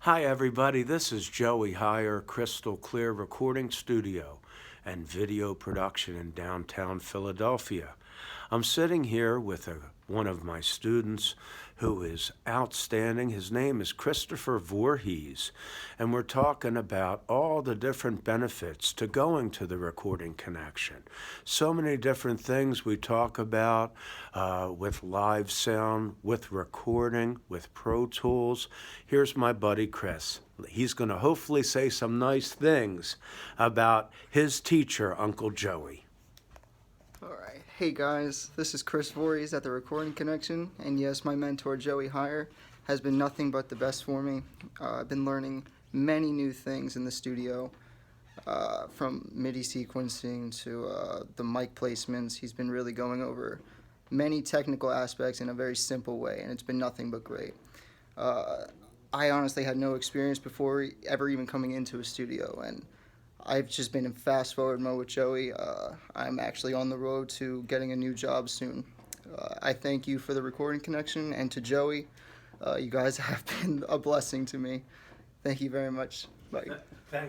Hi everybody, this is Joey Heier, Crystal Clear Recording Studio and Video Production in downtown Philadelphia. I'm sitting here with one of my students who is outstanding. His name is Christopher Voorhees, and we're talking about all the different benefits to going to the recording connection. So many different things we talk about with live sound, with recording, with Pro Tools. Here's my buddy Chris. He's going to hopefully say some nice things about his teacher, Uncle Joey. Alright, hey guys, this is Chris Voorhees at the Recording Connection, and yes, my mentor Joey Heier has been nothing but the best for me. I've been learning many new things in the studio, from MIDI sequencing to the mic placements. He's been really going over many technical aspects in a very simple way, and it's been nothing but great. I honestly had no experience before ever even coming into a studio, and I've just been in fast forward mode with Joey. I'm actually on the road to getting a new job soon. I thank you for the Recording Connection, and to Joey, you guys have been a blessing to me. Thank you very much. Bye. Thank